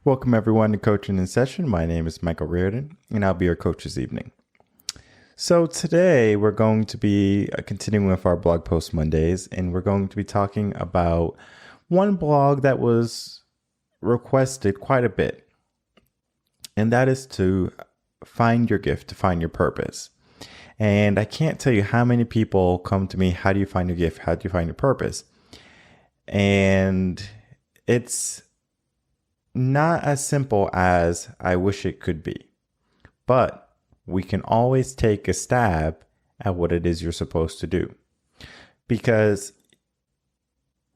Welcome everyone to Coaching in Session. My name is Michael Reardon, and I'll be your coach this evening. So today we're going to be continuing with our blog post Mondays, and we're going to be talking about one blog that was requested quite a bit, and that is to find your gift, to find your purpose. And I can't tell you how many people come to me, how do you find your gift? How do you find your purpose? And it's not as simple as I wish it could be, but we can always take a stab at what it is you're supposed to do, because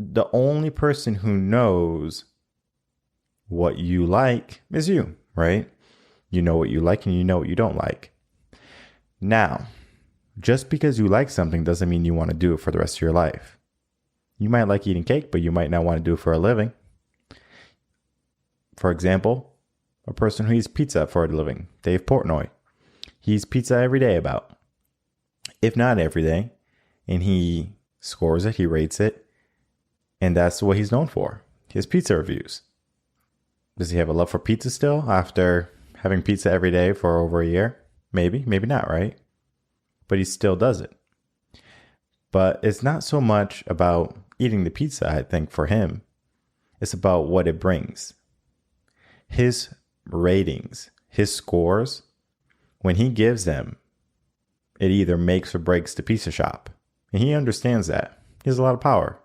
the only person who knows what you like is you, right? You know what you like and you know what you don't like. Now, just because you like something doesn't mean you want to do it for the rest of your life. You might like eating cake, but you might not want to do it for a living. For example, a person who eats pizza for a living, Dave Portnoy. He eats pizza every day about, if not every day, and he scores it, he rates it, and that's what he's known for, his pizza reviews. Does he have a love for pizza still after having pizza every day for over a year? Maybe, maybe not, right? But he still does it. But it's not so much about eating the pizza, I think, for him. It's about what it brings. His ratings, his scores, when he gives them, it either makes or breaks the pizza shop. And he understands that. He has a lot of power.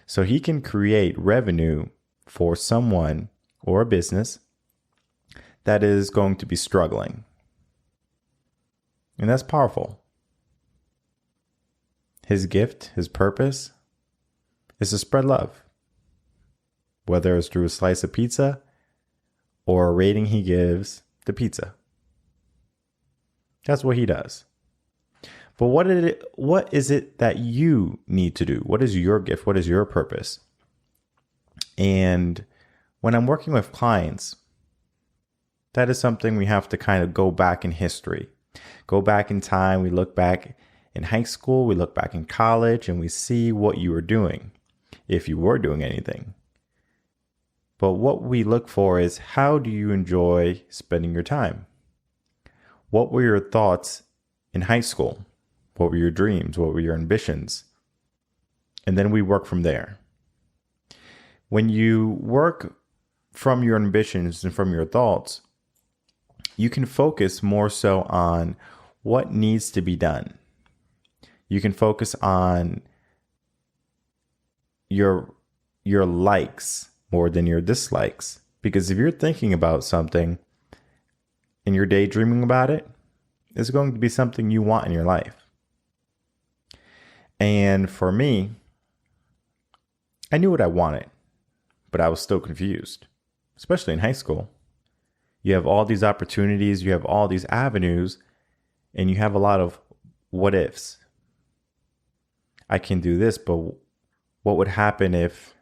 So he can create revenue for someone or a business that is going to be struggling. And that's powerful. His gift, his purpose is to spread love. Whether it's through a slice of pizza or a rating he gives the pizza. That's what he does. But what is it that you need to do? What is your gift? What is your purpose? And when I'm working with clients, that is something we have to kind of go back in history. Go back in time. We look back in high school. We look back in college, and we see what you were doing, if you were doing anything. But what we look for is, how do you enjoy spending your time? What were your thoughts in high school? What were your dreams? What were your ambitions? And then we work from there. When you work from your ambitions and from your thoughts, you can focus more so on what needs to be done. You can focus on your likes more than your dislikes. Because if you're thinking about something and you're daydreaming about it, it's going to be something you want in your life. And for me, I knew what I wanted, but I was still confused, especially in high school. You have all these opportunities, you have all these avenues, and you have a lot of what ifs. I can do this, but what would happen if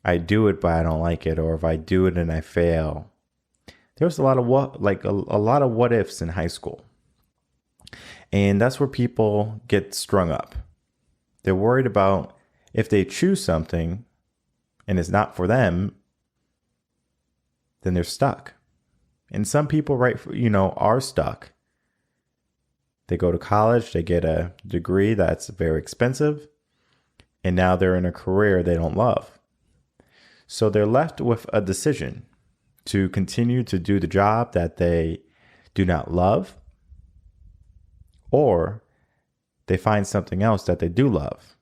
I do it, but I don't like it, or if I do it and I fail? There was a lot of a lot of what ifs in high school. And that's where people get strung up. They're worried about if they choose something and it's not for them, then they're stuck. And some people, are stuck. They go to college, they get a degree that's very expensive, and now they're in a career they don't love. So they're left with a decision to continue to do the job that they do not love, or they find something else that they do love.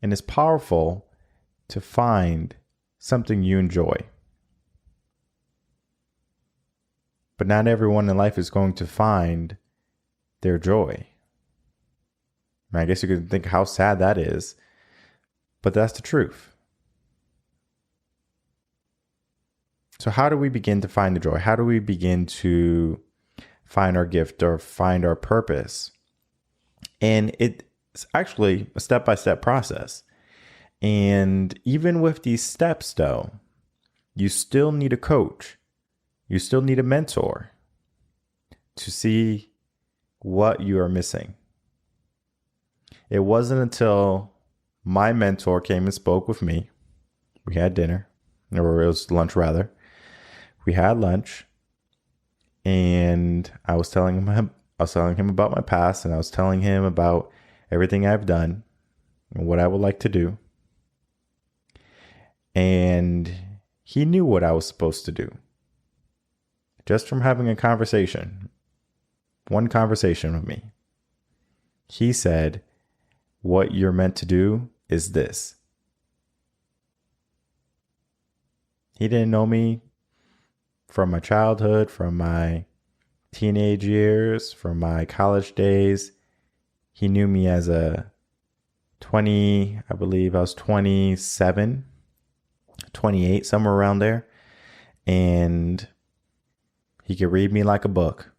And it's powerful to find something you enjoy. But not everyone in life is going to find their joy. I guess you could think how sad that is, but that's the truth. So how do we begin to find the joy? How do we begin to find our gift or find our purpose? And it's actually a step-by-step process. And even with these steps, though, you still need a coach. You still need a mentor to see what you are missing. It wasn't until my mentor came and spoke with me. We had dinner. or it was lunch rather. We had lunch, and I was telling him about my past, and I was telling him about everything I've done and what I would like to do. And he knew what I was supposed to do just from having a conversation, one conversation with me. He said, what you're meant to do is this. He didn't know me from my childhood, from my teenage years, from my college days. He knew me as I believe I was 27, 28, somewhere around there. And he could read me like a book.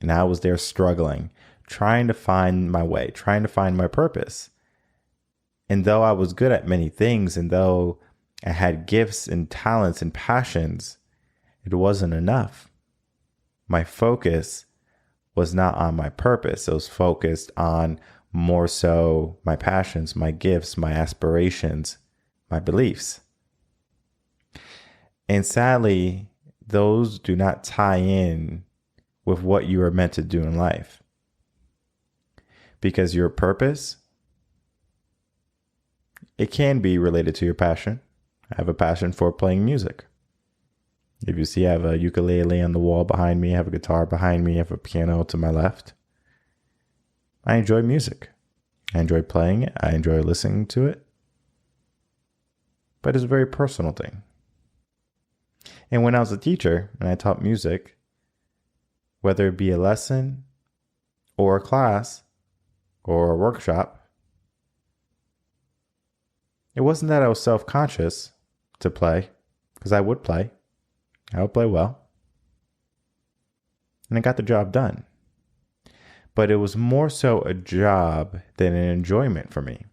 And I was there struggling, trying to find my way, trying to find my purpose. And though I was good at many things, and though I had gifts and talents and passions, it wasn't enough. My focus was not on my purpose. It was focused on more so my passions, my gifts, my aspirations, my beliefs. And sadly, those do not tie in with what you are meant to do in life. Because your purpose, it can be related to your passion. I have a passion for playing music. If you see, I have a ukulele on the wall behind me, I have a guitar behind me, I have a piano to my left. I enjoy music. I enjoy playing it. I enjoy listening to it. But it's a very personal thing. And when I was a teacher and I taught music, whether it be a lesson or a class or a workshop, it wasn't that I was self-conscious to play, because I would play. I would play well. And I got the job done. But it was more so a job than an enjoyment for me.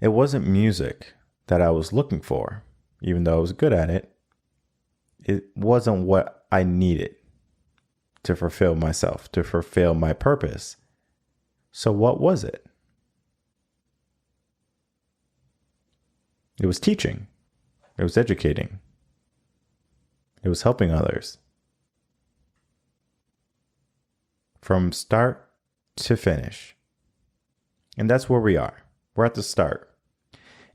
It wasn't music that I was looking for, even though I was good at it. It wasn't what I needed to fulfill myself, to fulfill my purpose. So what was it? It was teaching. It was educating. It was helping others. From start to finish. And that's where we are. We're at the start.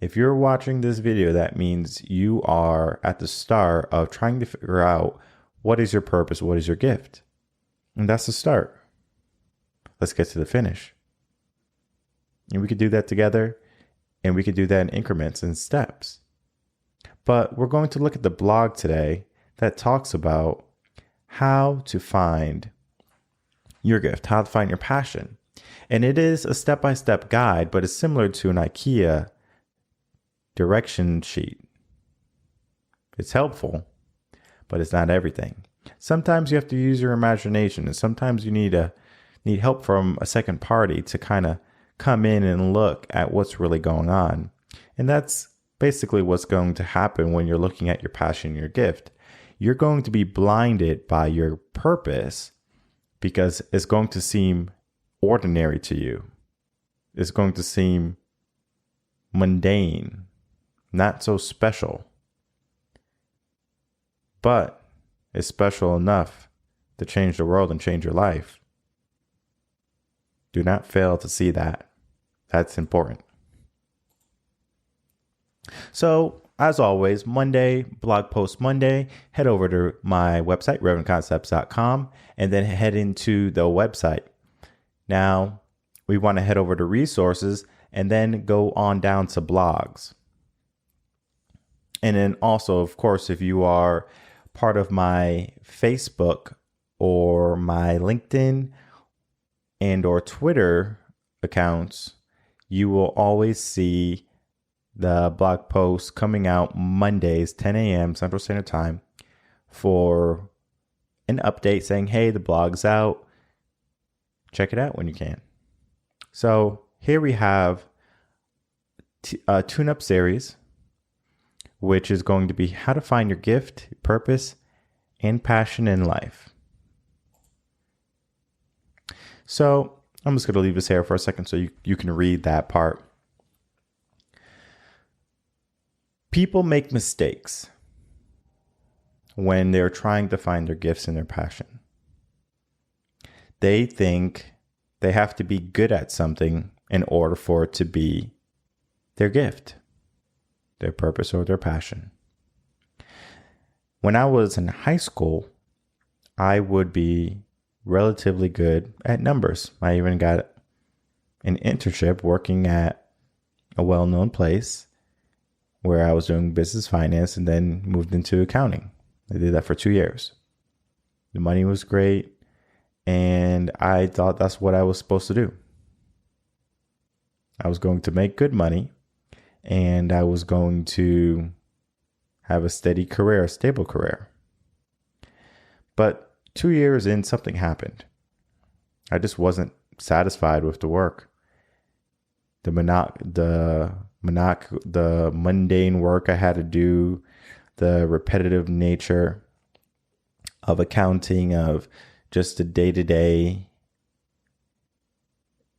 If you're watching this video, that means you are at the start of trying to figure out what is your purpose, what is your gift. And that's the start. Let's get to the finish. And we could do that together, and we could do that in increments and steps. But we're going to look at the blog today that talks about how to find your gift, how to find your passion. And it is a step-by-step guide, but it's similar to an IKEA direction sheet. It's helpful, but it's not everything. Sometimes you have to use your imagination, and sometimes you need help from a second party to kind of come in and look at what's really going on. And that's basically what's going to happen when you're looking at your passion, your gift. You're going to be blinded by your purpose because it's going to seem ordinary to you. It's going to seem mundane, not so special. But it's special enough to change the world and change your life. Do not fail to see that. That's important. So, as always, Monday, Blog Post Monday, head over to my website, revenconcepts.com, and then head into the website. Now, we want to head over to resources and then go on down to blogs. And then also, of course, if you are part of my Facebook or my LinkedIn and or Twitter accounts, you will always see the blog posts coming out Mondays, 10 a.m. Central Standard Time, for an update saying, hey, the blog's out. Check it out when you can. So here we have a tune-up series, which is going to be how to find your gift, purpose, and passion in life. So I'm just going to leave this here for a second so you can read that part. People make mistakes when they're trying to find their gifts and their passion. They think they have to be good at something in order for it to be their gift, their purpose, or their passion. When I was in high school, I would be relatively good at numbers. I even got an internship working at a well-known place where I was doing business finance and then moved into accounting. I did that for 2 years. The money was great, and I thought that's what I was supposed to do. I was going to make good money, and I was going to have a steady career, a stable career. But 2 years in, something happened. I just wasn't satisfied with the work. The mundane work I had to do, the repetitive nature of accounting, of just a day-to-day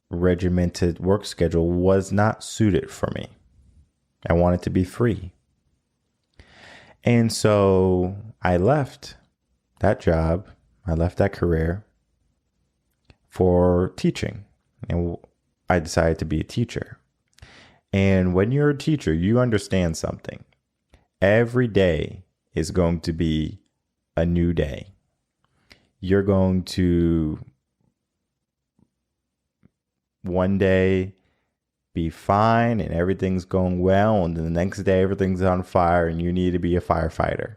regimented work schedule was not suited for me. I wanted to be free. And so I left that job. I left that career for teaching. And I decided to be a teacher. And when you're a teacher, you understand something. Every day is going to be a new day. You're going to one day be fine and everything's going well, and then the next day everything's on fire and you need to be a firefighter,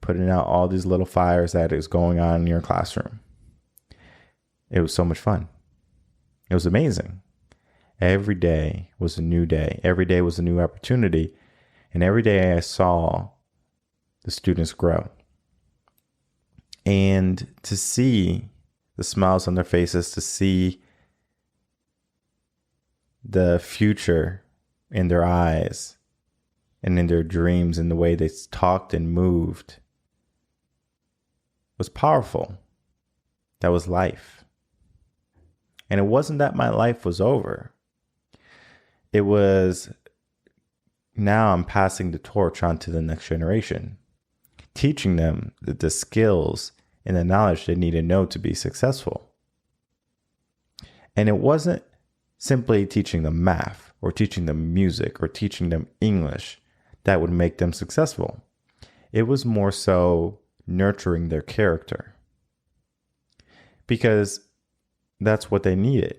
putting out all these little fires that is going on in your classroom. It was so much fun. It was amazing. Every day was a new day. Every day was a new opportunity. And every day I saw the students grow. And to see the smiles on their faces, to see the future in their eyes and in their dreams and the way they talked and moved was powerful. That was life. And it wasn't that my life was over. It was, now I'm passing the torch on to the next generation, teaching them the skills and the knowledge they need to know to be successful. And it wasn't simply teaching them math or teaching them music or teaching them English that would make them successful. It was more so nurturing their character, because that's what they needed.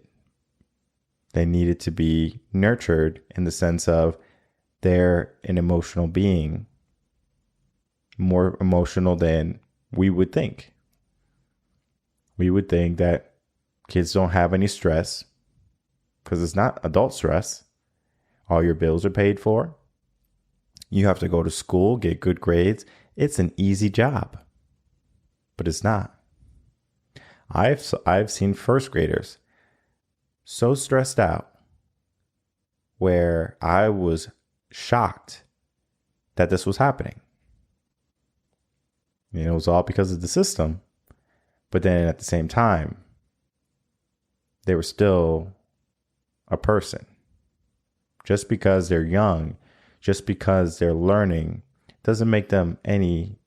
They needed to be nurtured in the sense of they're an emotional being, more emotional than we would think. We would think that kids don't have any stress because it's not adult stress. All your bills are paid for. You have to go to school, get good grades. It's an easy job, but it's not. I've seen first graders so stressed out where I was shocked that this was happening. It was all because of the system, but then at the same time, they were still a person. Just because they're young, just because they're learning, doesn't make them any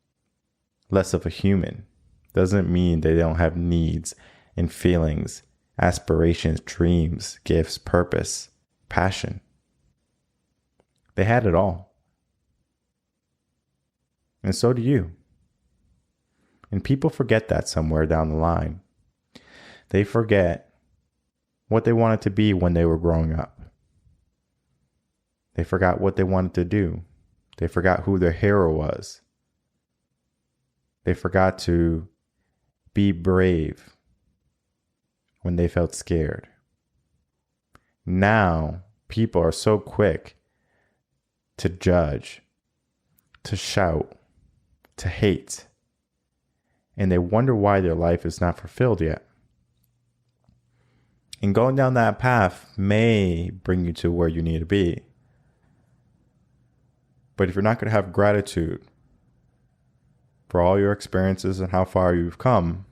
less of a human. Doesn't mean they don't have needs and feelings, aspirations, dreams, gifts, purpose, passion. They had it all. And so do you. And people forget that somewhere down the line. They forget what they wanted to be when they were growing up. They forgot what they wanted to do. They forgot who their hero was. They forgot to be brave when they felt scared. Now, people are so quick to judge, to shout, to hate, and they wonder why their life is not fulfilled yet. And going down that path may bring you to where you need to be. But if you're not going to have gratitude for all your experiences and how far you've come,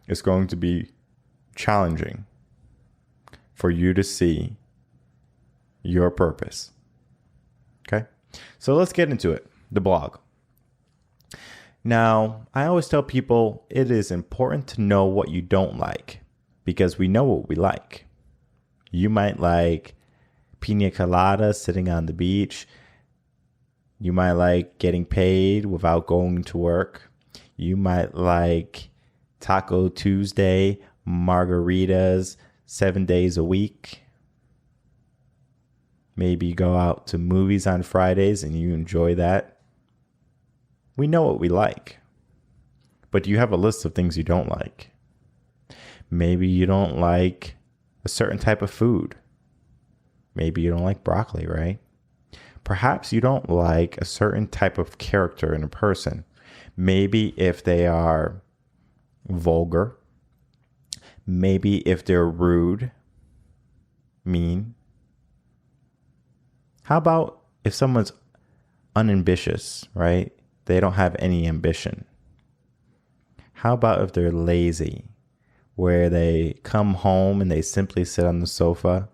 it's going to be challenging for you to see your purpose. Okay? So let's get into it, the blog. Now, I always tell people it is important to know what you don't like because we know what we like. You might like pina colada sitting on the beach. You might like getting paid without going to work. You might like Taco Tuesday, margaritas 7 days a week. Maybe you go out to movies on Fridays and you enjoy that. We know what we like. But do you have a list of things you don't like? Maybe you don't like a certain type of food. Maybe you don't like broccoli, right? Perhaps you don't like a certain type of character in a person. Maybe if they are vulgar. Maybe if they're rude, mean. How about if someone's unambitious, right? They don't have any ambition. How about if they're lazy, where they come home and they simply sit on the sofa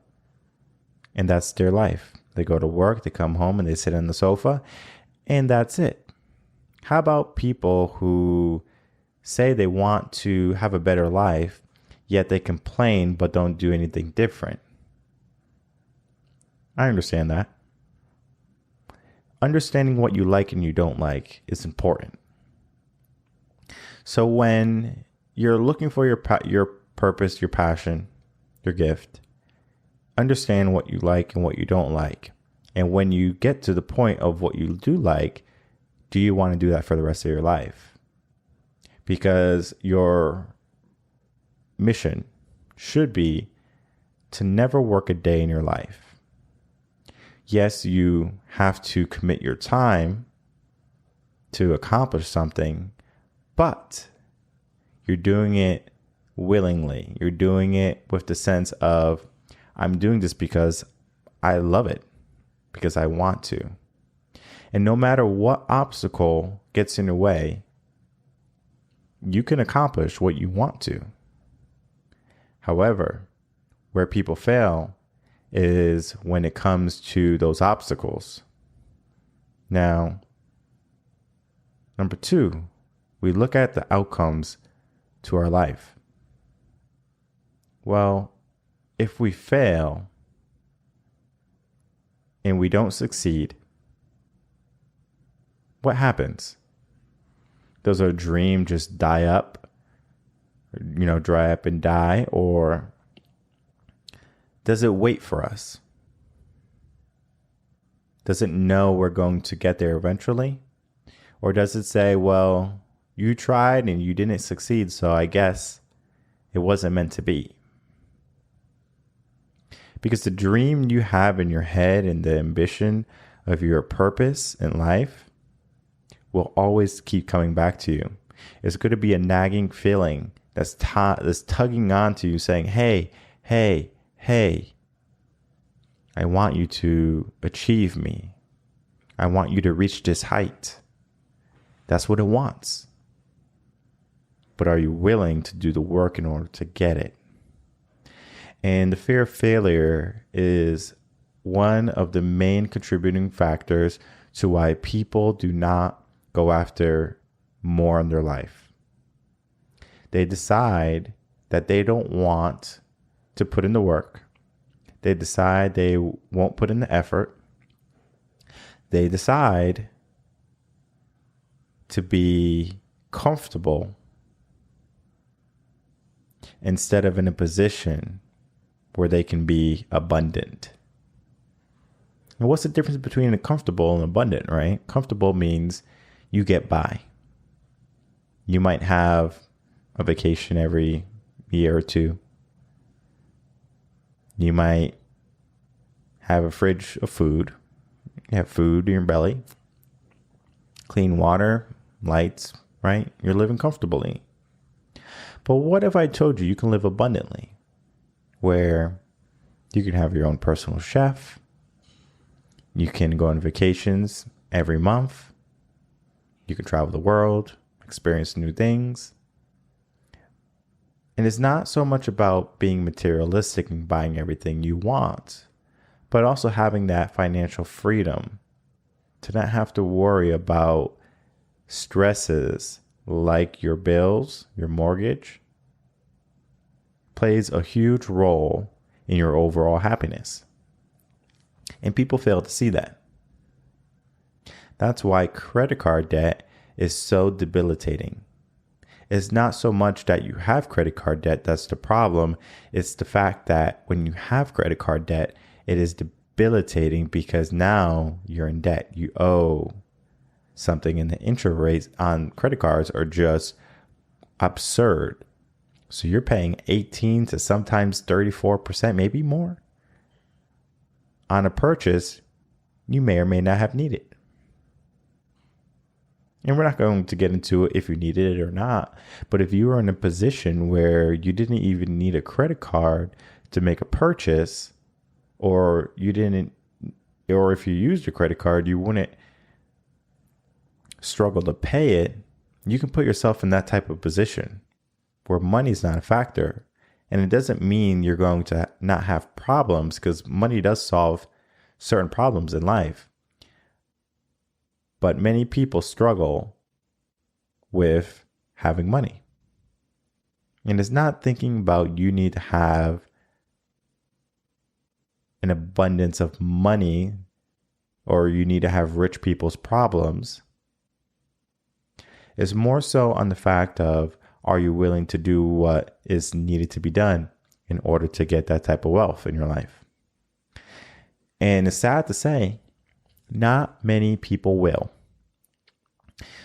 and that's their life? They go to work, they come home and they sit on the sofa and that's it. How about people who say they want to have a better life, yet they complain but don't do anything different? I understand that. Understanding what you like and you don't like is important. So when you're looking for your purpose, your passion, your gift, understand what you like and what you don't like. And when you get to the point of what you do like, do you want to do that for the rest of your life? Because your mission should be to never work a day in your life. Yes, you have to commit your time to accomplish something, but you're doing it willingly. You're doing it with the sense of, I'm doing this because I love it, because I want to. And no matter what obstacle gets in your way, you can accomplish what you want to. However, where people fail is when it comes to those obstacles. Now, number 2, we look at the outcomes to our life. Well, if we fail and we don't succeed, what happens? Does our dream just die up? Dry up and die? Or does it wait for us? Does it know we're going to get there eventually? Or does it say, well, you tried and you didn't succeed, so I guess it wasn't meant to be? Because the dream you have in your head and the ambition of your purpose in life will always keep coming back to you. It's going to be a nagging feeling that's tugging on to you saying, hey, I want you to achieve me. I want you to reach this height. That's what it wants. But are you willing to do the work in order to get it? And the fear of failure is one of the main contributing factors to why people do not go after more in their life. They decide that they don't want to put in the work. They decide they won't put in the effort. They decide to be comfortable instead of in a position where they can be abundant. And what's the difference between a comfortable and abundant, right? Comfortable means you get by. You might have a vacation every year or two. You might have a fridge of food. You have food in your belly, clean water, lights, right? You're living comfortably. But what if I told you you can live abundantly, where you can have your own personal chef, you can go on vacations every month, you can travel the world, experience new things. And it's not so much about being materialistic and buying everything you want, but also having that financial freedom to not have to worry about stresses like your bills, your mortgage, plays a huge role in your overall happiness. And people fail to see that. That's why credit card debt is so debilitating. It's not so much that you have credit card debt that's the problem. It's the fact that when you have credit card debt, it is debilitating because now you're in debt. You owe something, and the interest rates on credit cards are just absurd. So you're paying 18 to sometimes 34%, maybe more, on a purchase you may or may not have needed. And we're not going to get into it if you needed it or not. But if you were in a position where you didn't even need a credit card to make a purchase, or if you used a credit card, you wouldn't struggle to pay it, you can put yourself in that type of position where money's not a factor. And it doesn't mean you're going to not have problems, because money does solve certain problems in life. But many people struggle with having money. And it's not thinking about you need to have an abundance of money or you need to have rich people's problems. It's more so on the fact of, are you willing to do what is needed to be done in order to get that type of wealth in your life? And it's sad to say, not many people will.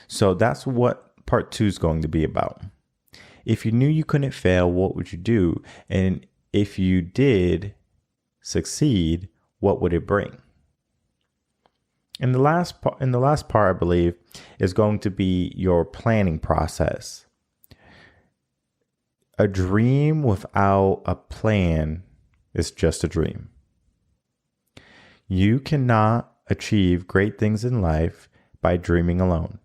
So that's what part 2 is going to be about. If you knew you couldn't fail, what would you do? And if you did succeed, what would it bring? And the last part, I believe, is going to be your planning process. A dream without a plan is just a dream. You cannot achieve great things in life by dreaming alone.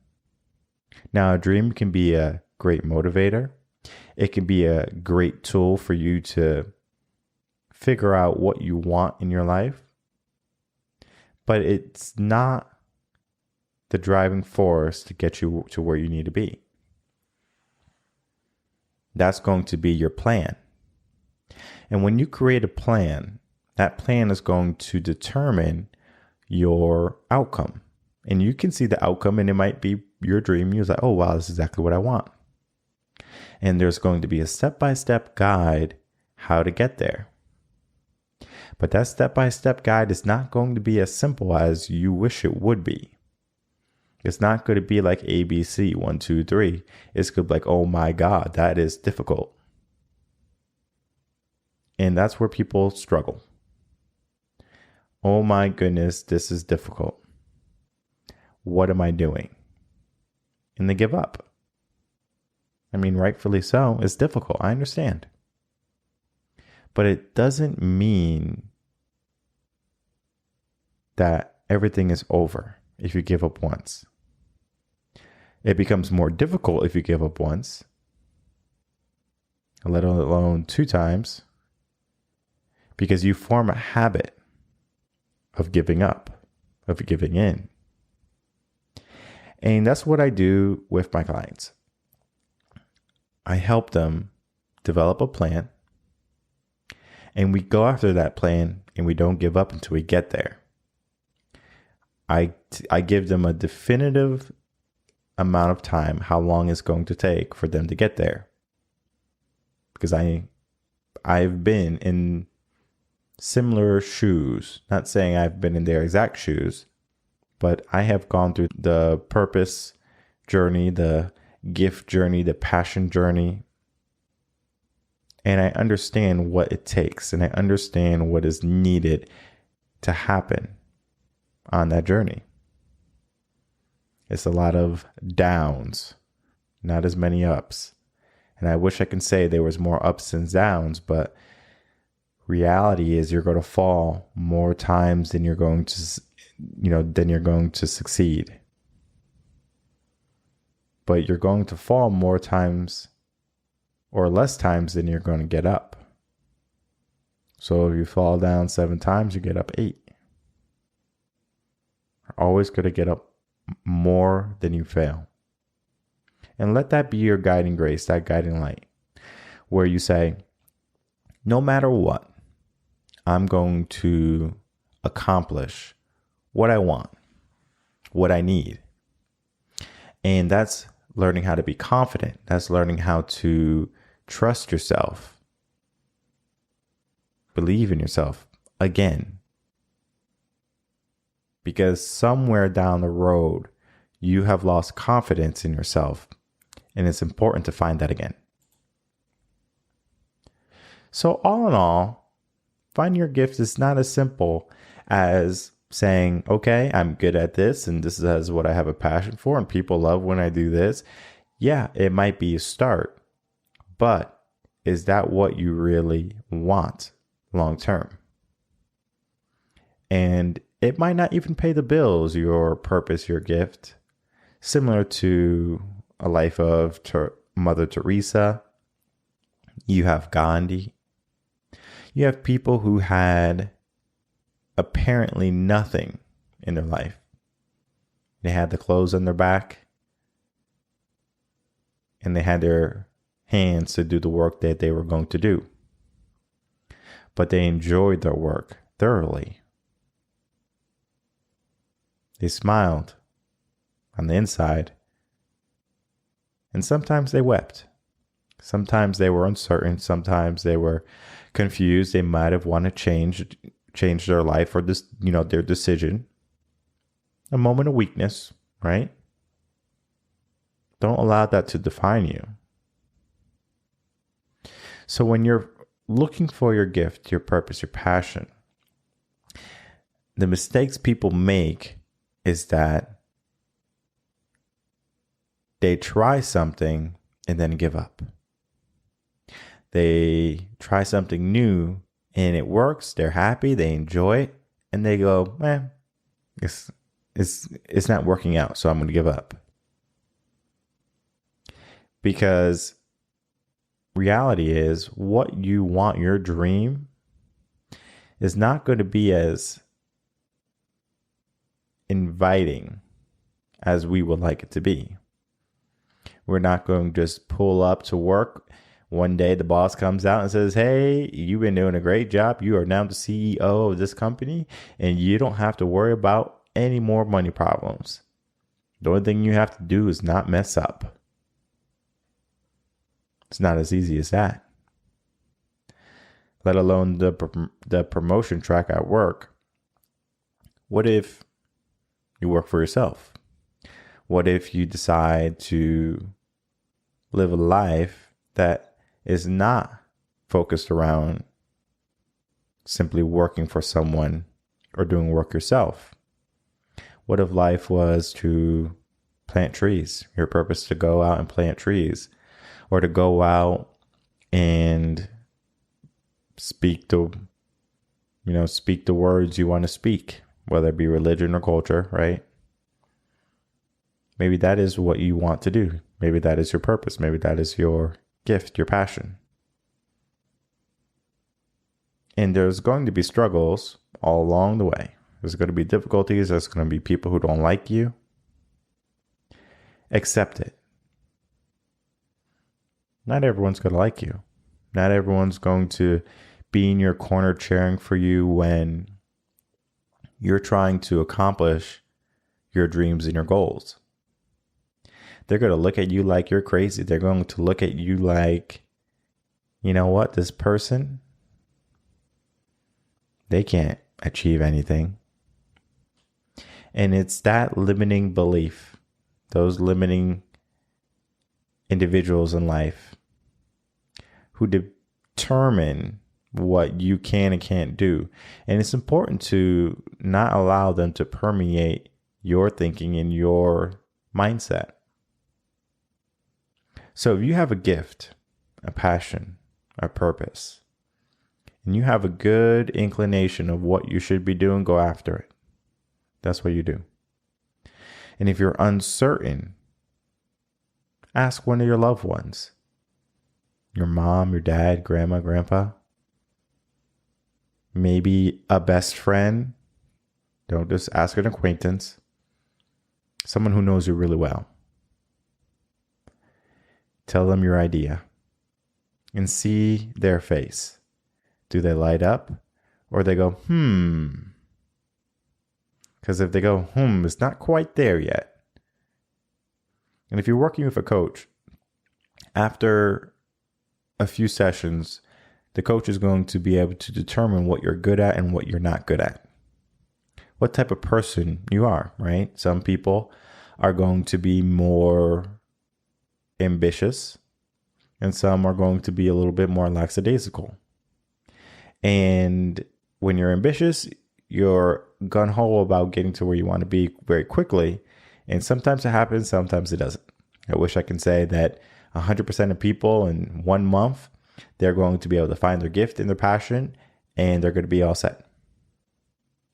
Now, a dream can be a great motivator. It can be a great tool for you to figure out what you want in your life. But it's not the driving force to get you to where you need to be. That's going to be your plan. And when you create a plan, that plan is going to determine your outcome. And you can see the outcome, and it might be your dream. You're like, oh, wow, this is exactly what I want. And there's going to be a step-by-step guide how to get there. But that step-by-step guide is not going to be as simple as you wish it would be. It's not going to be like ABC, 1, 2, 3. It's going to be like, oh my God, that is difficult. And that's where people struggle. Oh my goodness, this is difficult. What am I doing? And they give up. I mean, rightfully so. It's difficult. I understand. But it doesn't mean that everything is over if you give up once. It becomes more difficult if you give up once, let alone 2 times, because you form a habit of giving up, of giving in. And that's what I do with my clients. I help them develop a plan, and we go after that plan, and we don't give up until we get there. I give them a definitive amount of time, how long it's going to take for them to get there. Because I've been in similar shoes, not saying I've been in their exact shoes, but I have gone through the purpose journey, the gift journey, the passion journey. And I understand what it takes, and I understand what is needed to happen on that journey. It's a lot of downs, not as many ups. And I wish I could say there was more ups and downs, but reality is you're going to fall more times than you're going to succeed. But you're going to fall more times or less times than you're going to get up. So if you fall down 7 times, you get up 8. always going to get up more than you fail. And let that be your guiding grace, that guiding light, where you say, no matter what, I'm going to accomplish what I want, what I need. And that's learning how to be confident. That's learning how to trust yourself. Believe in yourself again. Because somewhere down the road, you have lost confidence in yourself. And it's important to find that again. So all in all, finding your gift is not as simple as saying, okay, I'm good at this and this is what I have a passion for and people love when I do this. Yeah, it might be a start, but is that what you really want long term? And it might not even pay the bills, your purpose, your gift. Similar to a life of Mother Teresa, you have Gandhi. You have people who had apparently nothing in their life. They had the clothes on their back and they had their hands to do the work that they were going to do. But they enjoyed their work thoroughly. They smiled on the inside. And sometimes they wept. Sometimes they were uncertain. Sometimes they were confused. They might have wanted to change their life or this, their decision. A moment of weakness, right? Don't allow that to define you. So when you're looking for your gift, your purpose, your passion, the mistakes people make is that they try something and then give up. They try something new and it works. They're happy. They enjoy it. And they go, it's not working out. So I'm going to give up. Because reality is what you want, your dream, is not going to be as inviting as we would like it to be. We're not going to just pull up to work. One day the boss comes out and says, hey, you've been doing a great job. You are now the CEO of this company and you don't have to worry about any more money problems. The only thing you have to do is not mess up. It's not as easy as that. Let alone the promotion track at work. What if you work for yourself? What if you decide to live a life that is not focused around simply working for someone or doing work yourself? What if life was to plant trees? Your purpose to go out and plant trees, or to go out and speak the words you want to speak, whether it be religion or culture, right? Maybe that is what you want to do. Maybe that is your purpose. Maybe that is your gift, your passion. And there's going to be struggles all along the way. There's going to be difficulties. There's going to be people who don't like you. Accept it. Not everyone's going to like you. Not everyone's going to be in your corner cheering for you when you're trying to accomplish your dreams and your goals. They're going to look at you like you're crazy. They're going to look at you like, you know what, this person, they can't achieve anything. And it's that limiting belief, those limiting individuals in life who determine what you can and can't do. And it's important to not allow them to permeate your thinking and your mindset. So if you have a gift, a passion, a purpose, and you have a good inclination of what you should be doing, go after it. That's what you do. And if you're uncertain, ask one of your loved ones, your mom, your dad, grandma, grandpa, maybe a best friend. Don't just ask an acquaintance. someone who knows you really well. Tell them your idea and see their face. Do they light up or they go, Because if they go, it's not quite there yet. And if you're working with a coach, after a few sessions, the coach is going to be able to determine what you're good at and what you're not good at. What type of person you are, right? Some people are going to be more ambitious, and some are going to be a little bit more lackadaisical. And when you're ambitious, you're gung-ho about getting to where you want to be very quickly. And sometimes it happens, sometimes it doesn't. I wish I can say that 100% of people in 1 month, they're going to be able to find their gift and their passion, and they're going to be all set.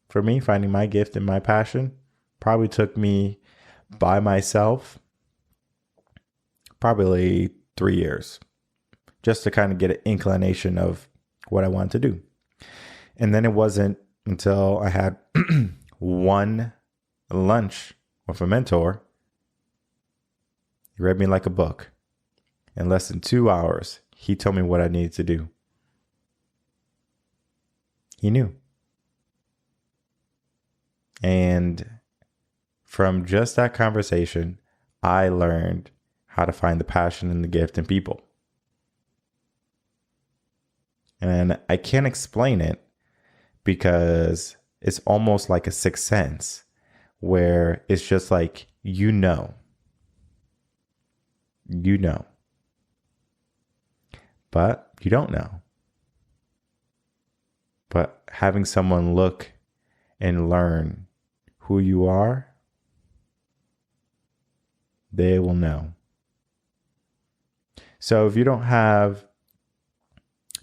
For me, finding my gift and my passion probably took me by myself probably 3 years just to kind of get an inclination of what I wanted to do. And then it wasn't until I had one lunch with a mentor. He read me like a book. In less than 2 hours, he told me what I needed to do. He knew. And from just that conversation, I learned how to find the passion and the gift in people. And I can't explain it because it's almost like a sixth sense where it's just like, you know, but you don't know. But having someone look and learn who you are, they will know. So if you don't have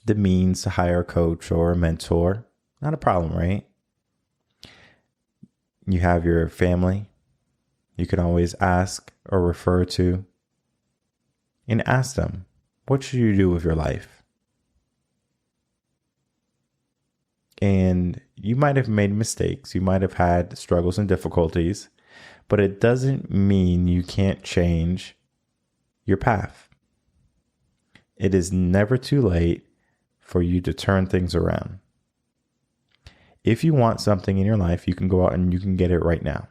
the means to hire a coach or a mentor, not a problem, right? You have your family. You can always ask or refer to and ask them, what should you do with your life? And you might have made mistakes. You might have had struggles and difficulties, but it doesn't mean you can't change your path. It is never too late for you to turn things around. If you want something in your life, you can go out and you can get it right now.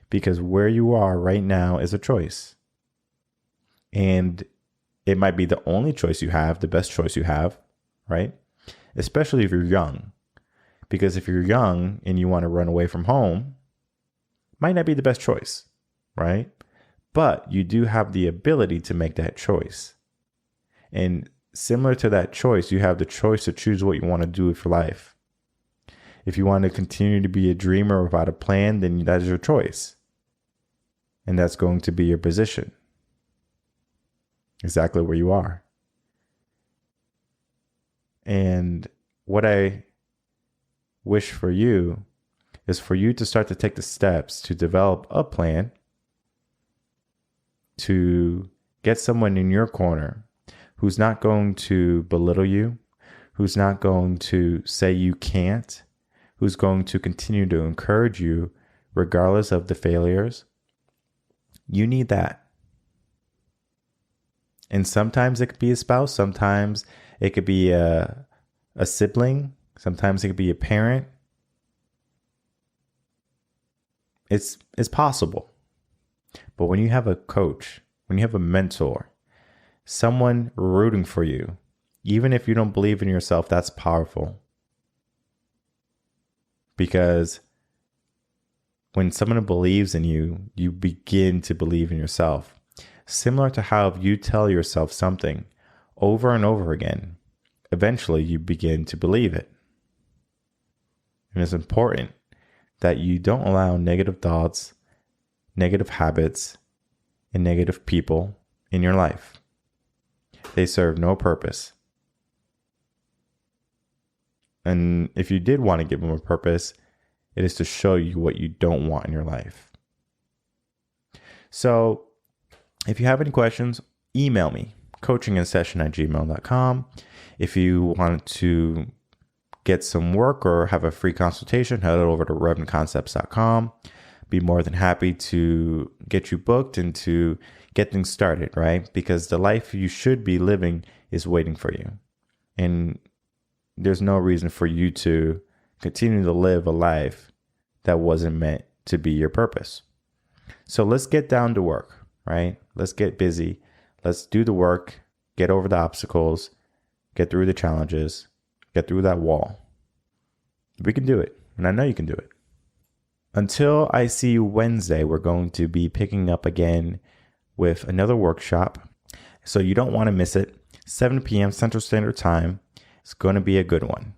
Because where you are right now is a choice. And it might be the only choice you have, the best choice you have, right? Especially if you're young. Because if you're young and you want to run away from home, might not be the best choice, right? But you do have the ability to make that choice. And similar to that choice, you have the choice to choose what you want to do with your life. If you want to continue to be a dreamer without a plan, then that is your choice. And that's going to be your position. Exactly where you are. And what I wish for you is for you to start to take the steps to develop a plan, to get someone in your corner who's not going to belittle you, who's not going to say you can't, who's going to continue to encourage you regardless of the failures. You need that. And sometimes it could be a spouse, sometimes it could be a sibling, sometimes it could be a parent. It's possible. But when you have a coach, when you have a mentor, someone rooting for you, even if you don't believe in yourself, that's powerful. Because when someone believes in you, you begin to believe in yourself. Similar to how if you tell yourself something over and over again, eventually you begin to believe it. And it's important that you don't allow negative thoughts, negative habits, and negative people in your life. They serve no purpose. And if you did want to give them a purpose, it is to show you what you don't want in your life. So if you have any questions, email me, coachinginsession@gmail.com. If you want to get some work or have a free consultation, head over to revenconcepts.com. Be more than happy to get you booked and to get things started, right? Because the life you should be living is waiting for you. And there's no reason for you to continue to live a life that wasn't meant to be your purpose. So let's get down to work, right? Let's get busy. Let's do the work, get over the obstacles, get through the challenges, get through that wall. We can do it. And I know you can do it. Until I see you Wednesday, we're going to be picking up again with another workshop. So you don't want to miss it. 7 p.m. Central Standard Time. It's going to be a good one.